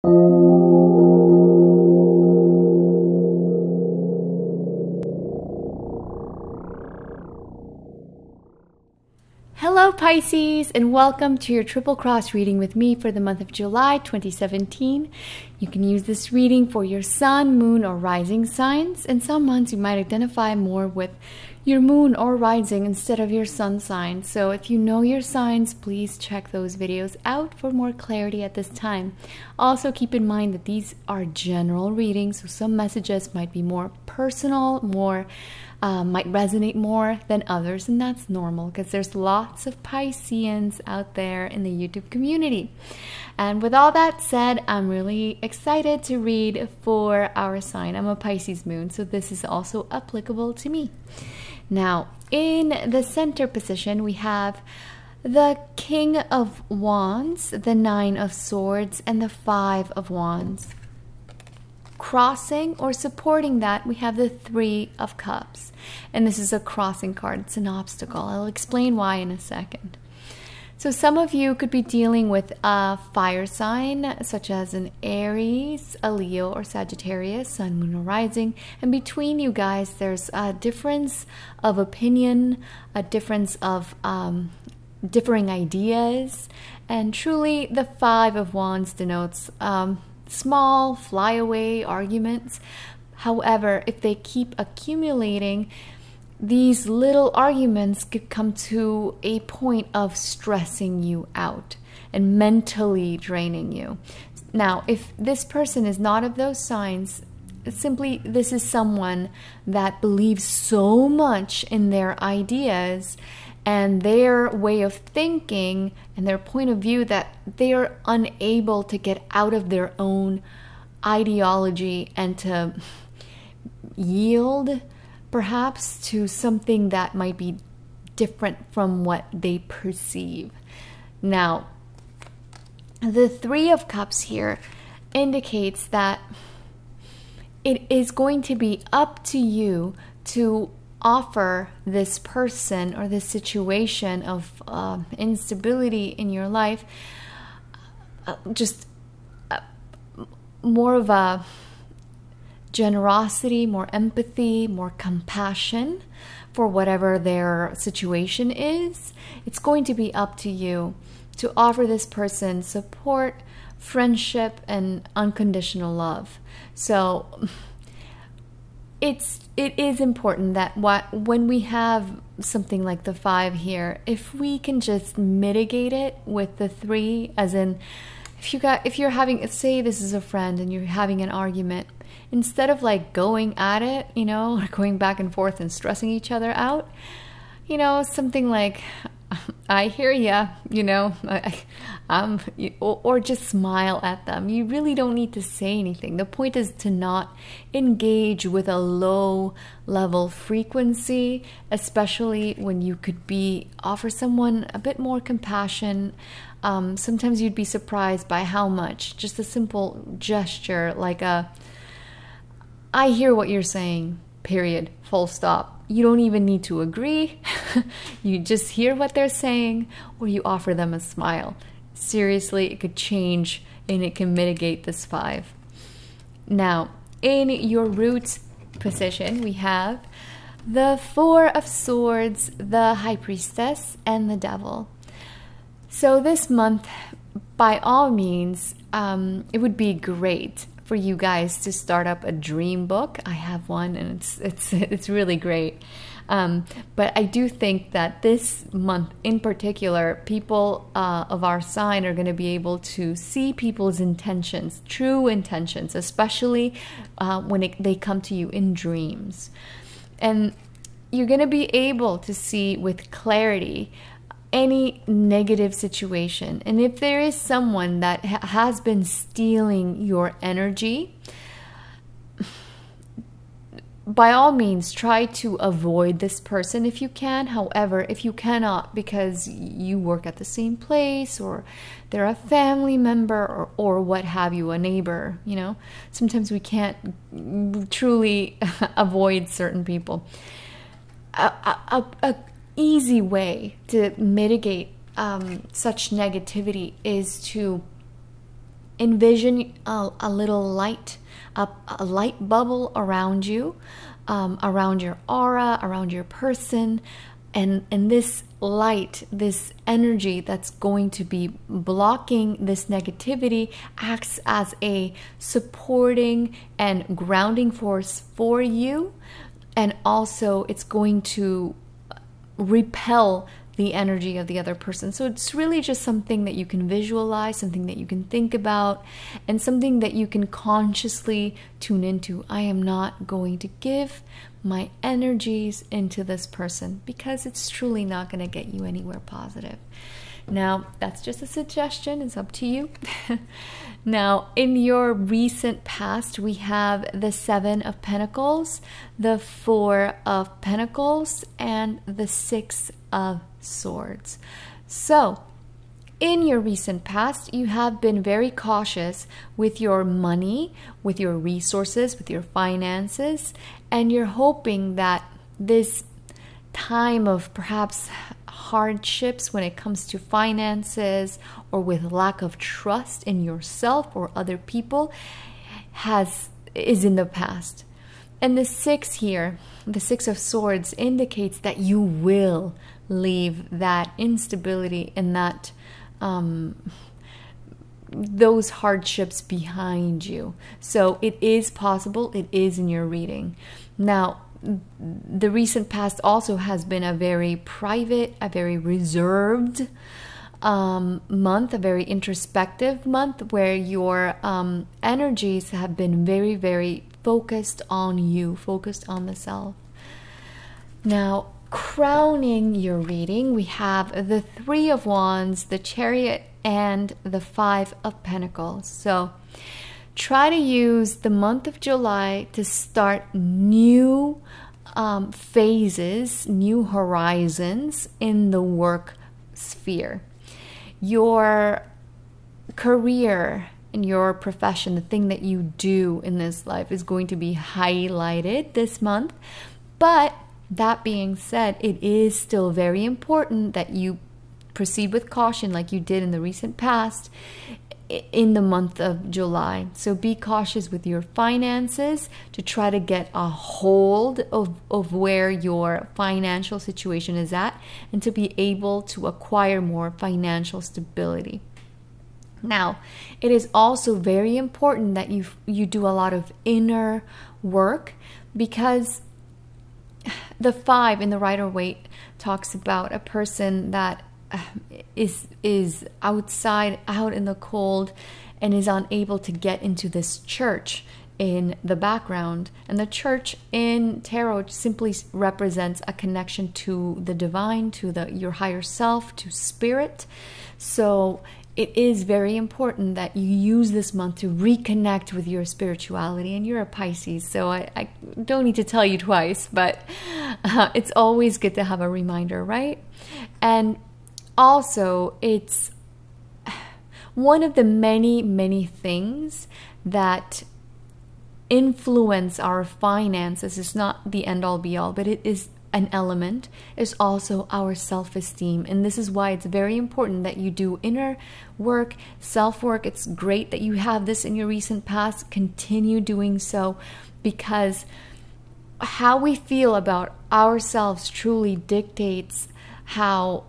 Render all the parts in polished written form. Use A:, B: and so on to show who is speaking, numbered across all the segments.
A: Hello Pisces, and welcome to your Triple Cross reading with me for the month of July 2017. You can use this reading for your sun, moon, or rising signs, and some months you might identify more with your moon or rising instead of your sun sign. So if you know your signs, please check those videos out for more clarity at this time. Also keep in mind that these are general readings, so some messages might be more personal, might resonate more than others, and that's normal because there's lots of Pisceans out there in the YouTube community. And with all that said, I'm really excited to read for our sign. I'm a Pisces moon, so this is also applicable to me. Now, in the center position, we have the King of Wands, the Nine of Swords, and the Five of Wands. Crossing or supporting that, we have the Three of Cups. And this is a crossing card. It's an obstacle. I'll explain why in a second. So some of you could be dealing with a fire sign, such as an Aries, a Leo, or Sagittarius, sun, moon, or rising. And between you guys, there's a difference of opinion, a difference of differing ideas. And truly, the Five of Wands denotes small flyaway arguments. However, if they keep accumulating, these little arguments could come to a point of stressing you out and mentally draining you. Now, if this person is not of those signs, simply this is someone that believes so much in their ideas and their way of thinking and their point of view that they are unable to get out of their own ideology and to yield perhaps to something that might be different from what they perceive. Now, the Three of Cups here indicates that it is going to be up to you to offer this person or this situation of instability in your life more of a generosity, more empathy, more compassion for whatever their situation is. It's going to be up to you to offer this person support, friendship, and unconditional love. So it is important that when we have something like the Five here, if we can just mitigate it with the Three, as in if you're having, say this is a friend and you're having an argument, instead of like going at it, you know, or going back and forth and stressing each other out, you know, something like, I hear ya, you know, or just smile at them. You really don't need to say anything. The point is to not engage with a low level frequency, especially when you could offer someone a bit more compassion. Sometimes you'd be surprised by how much just a simple gesture like I hear what you're saying, period, full stop. You don't even need to agree. You just hear what they're saying, or you offer them a smile. Seriously, it could change and it can mitigate this Five. Now, in your root position, we have the Four of Swords, the High Priestess, and the Devil. So this month, by all means, it would be great for you guys to start up a dream book. I have one, and it's really great. But I do think that this month in particular, people of our sign are going to be able to see people's intentions, true intentions, especially when they come to you in dreams. And you're going to be able to see with clarity any negative situation. And if there is someone that has been stealing your energy, by all means try to avoid this person if you can. However, if you cannot because you work at the same place or they're a family member or what have you, a neighbor, you know, sometimes we can't truly avoid certain people. A easy way to mitigate such negativity is to envision a little light, a light bubble around you, around your aura, around your person. And this light, this energy that's going to be blocking this negativity acts as a supporting and grounding force for you. And also it's going to repel the energy of the other person. So it's really just something that you can visualize, something that you can think about, and something that you can consciously tune into. I am not going to give my energies into this person because it's truly not going to get you anywhere positive. Now, that's just a suggestion. It's up to you. Now, in your recent past, we have the 7 of Pentacles, the 4 of Pentacles, and the 6 of Swords. So, in your recent past, you have been very cautious with your money, with your resources, with your finances, and you're hoping that this time of perhaps hardships when it comes to finances or with lack of trust in yourself or other people is in the past. And the 6 here, the 6 of Swords, indicates that you will leave that instability and that those hardships behind you. So it is possible, it is in your reading. Now, the recent past also has been a very private, a very reserved month, a very introspective month, where your energies have been very, very focused on you, focused on the self. Now, crowning your reading, we have the 3 of Wands, the Chariot, and the 5 of Pentacles. So try to use the month of July to start new phases, new horizons in the work sphere. Your career and your profession, the thing that you do in this life, is going to be highlighted this month. But that being said, it is still very important that you proceed with caution like you did in the recent past in the month of July. So be cautious with your finances to try to get a hold of where your financial situation is at and to be able to acquire more financial stability. Now, it is also very important that you do a lot of inner work, because the 5 in the Rider-Waite talks about a person that is outside, out in the cold, and is unable to get into this church in the background. And the church in tarot simply represents a connection to the divine, to your higher self, to spirit. So it is very important that you use this month to reconnect with your spirituality. And you're a Pisces, so I don't need to tell you twice, but it's always good to have a reminder, right? And also, it's one of the many, many things that influence our finances. Is not the end-all be-all, but it is an element. Is also our self-esteem. And this is why it's very important that you do inner work, self-work. It's great that you have this in your recent past. Continue doing so, because how we feel about ourselves truly dictates how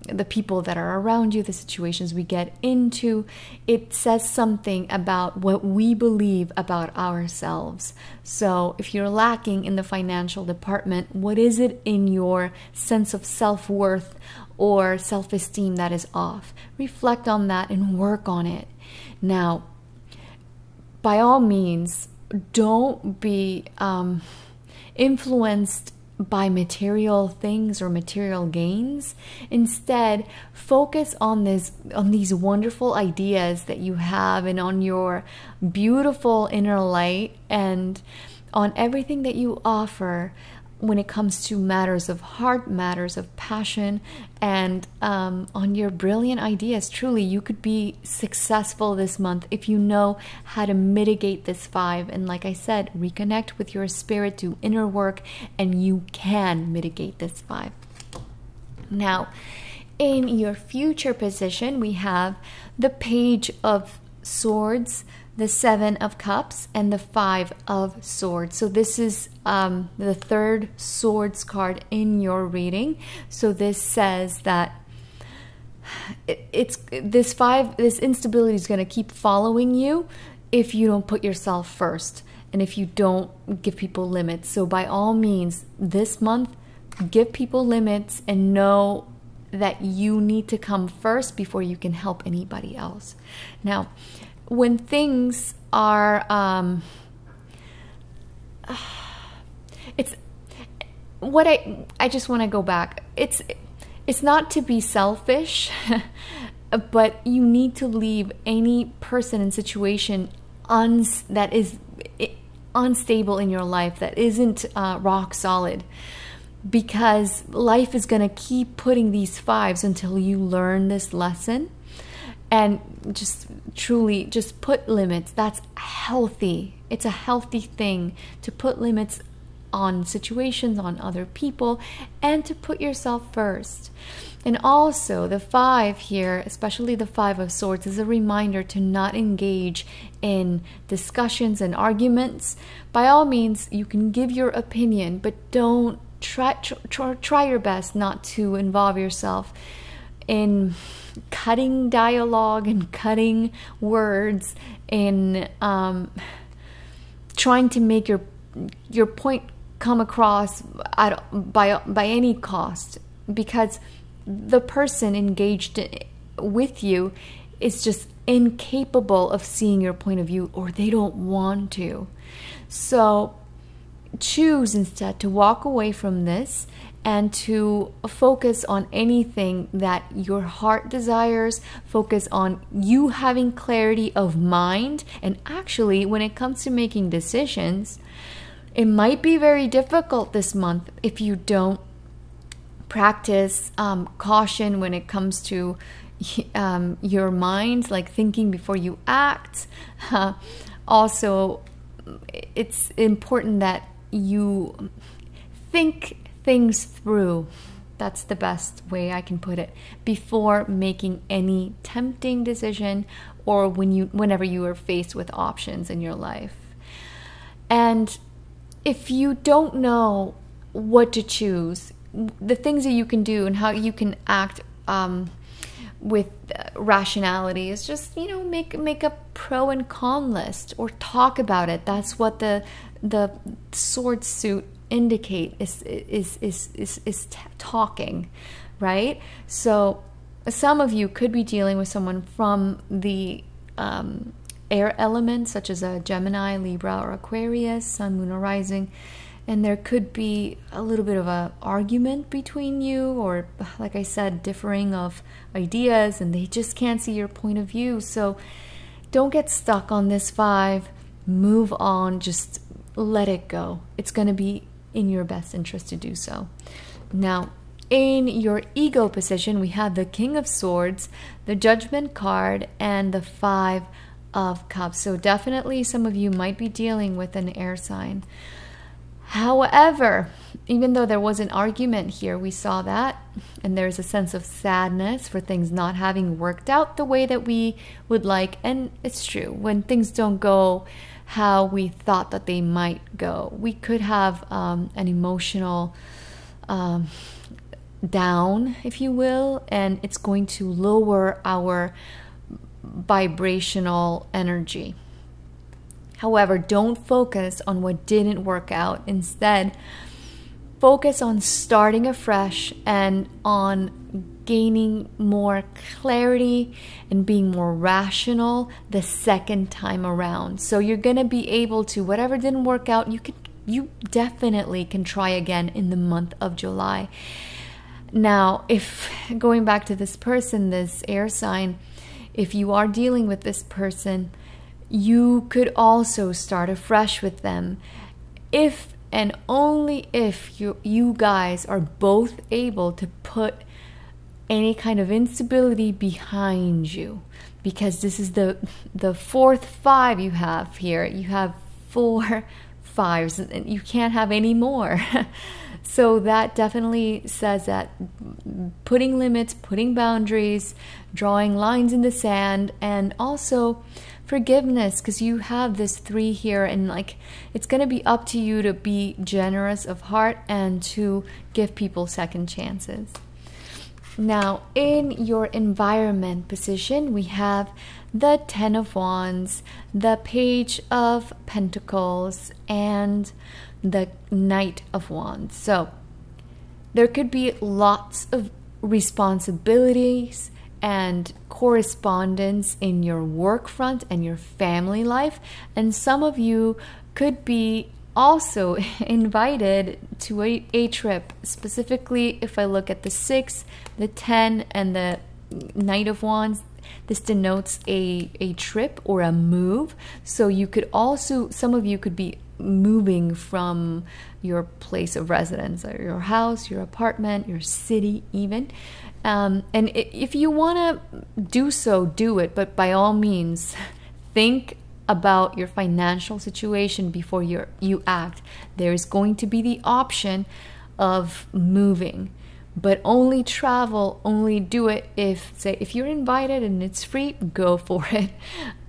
A: the people that are around you, the situations we get into, it says something about what we believe about ourselves. So if you're lacking in the financial department, what is it in your sense of self-worth or self-esteem that is off? Reflect on that and work on it. Now, by all means, don't be influenced by material things or material gains. Instead, focus on these wonderful ideas that you have, and on your beautiful inner light, and on everything that you offer when it comes to matters of heart, matters of passion, and on your brilliant ideas. Truly, you could be successful this month if you know how to mitigate this 5. And like I said, reconnect with your spirit, do inner work, and you can mitigate this 5. Now, in your future position, we have the Page of Swords, the Seven of Cups, and the Five of Swords. So this is the third Swords card in your reading. So this says that this instability is going to keep following you if you don't put yourself first and if you don't give people limits. So by all means, this month, give people limits and know that you need to come first before you can help anybody else. Now, when things are it's what I just want to go back. It's not to be selfish, but you need to leave any person and situation that is unstable in your life, that isn't rock solid, because life is going to keep putting these fives until you learn this lesson. And just truly just put limits. That's healthy. It's a healthy thing to put limits on situations, on other people, and to put yourself first. And also the five here, especially the Five of Swords, is a reminder to not engage in discussions and arguments. By all means, you can give your opinion, but don't try your best not to involve yourself in cutting dialogue and cutting words, in trying to make your point come across by any cost, because the person engaged with you is just incapable of seeing your point of view, or they don't want to. So choose instead to walk away from this and to focus on anything that your heart desires. Focus on you having clarity of mind. And actually, when it comes to making decisions, it might be very difficult this month if you don't practice caution when it comes to your mind, like thinking before you act. Also, it's important that you think things through. That's the best way I can put it, before making any tempting decision, or whenever you are faced with options in your life. And if you don't know what to choose, the things that you can do and how you can act with rationality is just, make a pro and con list, or talk about it. That's what the sword suit indicate is talking, right? So some of you could be dealing with someone from the air element, such as a Gemini, Libra, or Aquarius, Sun, Moon, or Rising, and there could be a little bit of an argument between you, or like I said, differing of ideas, and they just can't see your point of view. So don't get stuck on this five. Move on. Just let it go. It's going to be in your best interest to do so. Now, in your ego position, we have the King of Swords, the Judgment card, and the Five of Cups. So definitely some of you might be dealing with an air sign. However, even though there was an argument here, we saw that, and there's a sense of sadness for things not having worked out the way that we would like. And it's true, when things don't go how we thought that they might go, we could have an emotional down, if you will, and it's going to lower our vibrational energy. However, don't focus on what didn't work out. Instead, focus on starting afresh and on gaining more clarity and being more rational the second time around. So you're going to be able to, whatever didn't work out, you definitely can try again in the month of July. Now, if going back to this person, this air sign, if you are dealing with this person, you could also start afresh with them if and only if you guys are both able to put any kind of instability behind you, because this is the fourth five you have here. You have 4 fives and you can't have any more. So that definitely says that putting limits, putting boundaries, drawing lines in the sand, and also forgiveness, because you have this 3 here, and like it's going to be up to you to be generous of heart and to give people second chances. Now, in your environment position, we have the 10 of Wands, the Page of Pentacles, and the Knight of Wands. So there could be lots of responsibilities and correspondence in your work front and your family life, and some of you could be also invited to a trip. Specifically, if I look at the 6, the 10, and the Knight of Wands, this denotes a trip or a move. So you could also, some of you could be moving from your place of residence, or your house, your apartment, your city even. And if you want to do so, do it. But by all means, think about your financial situation before you act. There's going to be the option of moving, but only travel, only do it if you're invited and it's free, go for it.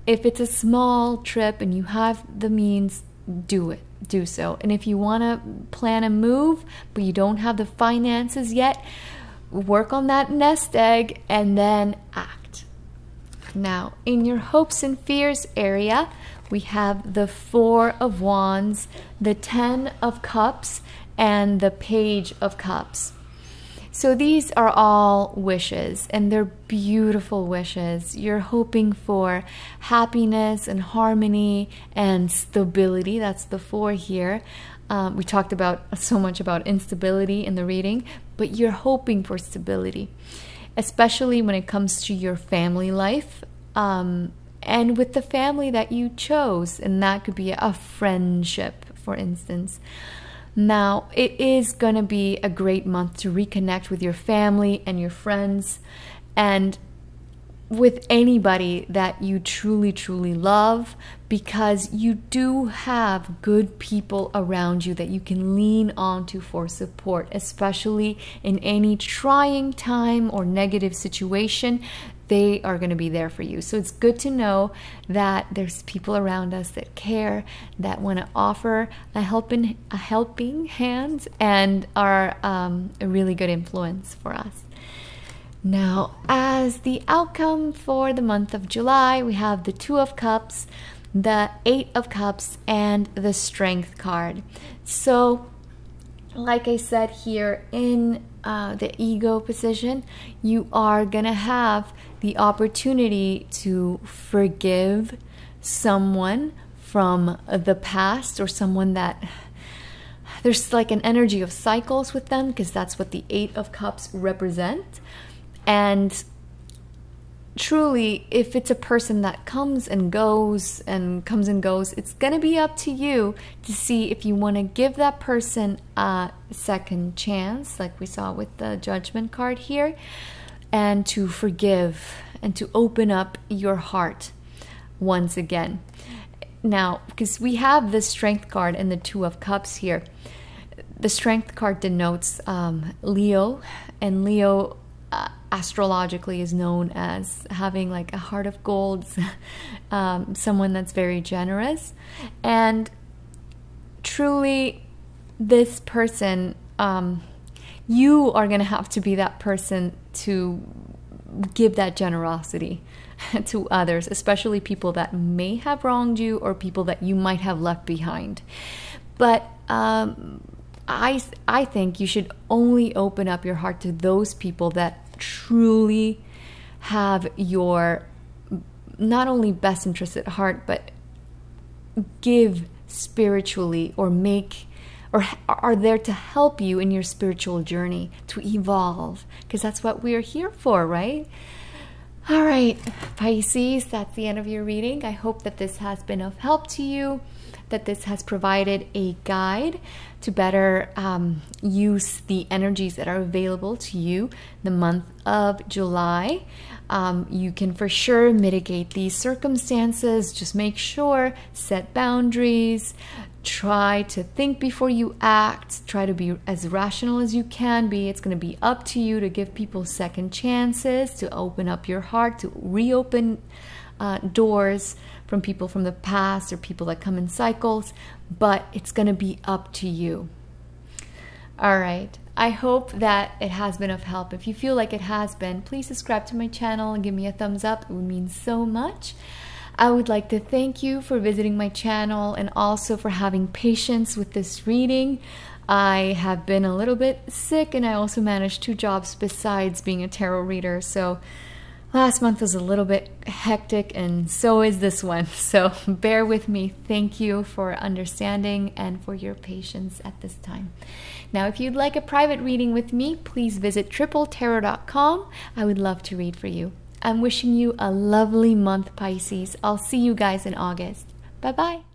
A: If it's a small trip and you have the means, do so. And if you want to plan a move but you don't have the finances yet, work on that nest egg and then act. Now, in your hopes and fears area, we have the 4 of Wands, the 10 of Cups, and the Page of Cups. So these are all wishes, and they're beautiful wishes. You're hoping for happiness and harmony and stability. That's the 4 here. We talked about so much about instability in the reading, but you're hoping for stability, especially when it comes to your family life, and with the family that you chose, and that could be a friendship, for instance. Now, it is going to be a great month to reconnect with your family and your friends, and with anybody that you truly, truly love, because you do have good people around you that you can lean on to for support, especially in any trying time or negative situation. They are going to be there for you. So it's good to know that there's people around us that care, that want to offer a helping hand, and are a really good influence for us. Now, as the outcome for the month of July, we have the 2 of Cups, the 8 of Cups, and the Strength card. So, like I said here, in the ego position, you are going to have the opportunity to forgive someone from the past, or someone that there's like an energy of cycles with them, because that's what the 8 of Cups represent. And truly, if it's a person that comes and goes, it's going to be up to you to see if you want to give that person a second chance, like we saw with the Judgment card here, and to forgive and to open up your heart once again. Now, because we have the Strength card and the 2 of Cups here, the Strength card denotes Leo, and Leo astrologically is known as having like a heart of gold, someone that's very generous. And truly, this person, you are going to have to be that person to give that generosity to others, especially people that may have wronged you or people that you might have left behind. But I think you should only open up your heart to those people that truly have your not only best interest at heart, but give spiritually, or make, or are there to help you in your spiritual journey to evolve, because that's what we are here for, right? All right, Pisces, that's the end of your reading. I hope that this has been of help to you, that this has provided a guide to better use the energies that are available to you the month of July. You can for sure mitigate these circumstances. Just make sure, set boundaries, try to think before you act, try to be as rational as you can be. It's going to be up to you to give people second chances, to open up your heart, to reopen doors from people from the past or people that come in cycles, but it's going to be up to you. All right. I hope that it has been of help. If you feel like it has been, please subscribe to my channel and give me a thumbs up. It would mean so much. I would like to thank you for visiting my channel and also for having patience with this reading. I have been a little bit sick, and I also managed 2 jobs besides being a tarot reader. So last month was a little bit hectic, and so is this one. So bear with me. Thank you for understanding and for your patience at this time. Now, if you'd like a private reading with me, please visit tripletarot.com. I would love to read for you. I'm wishing you a lovely month, Pisces. I'll see you guys in August. Bye-bye.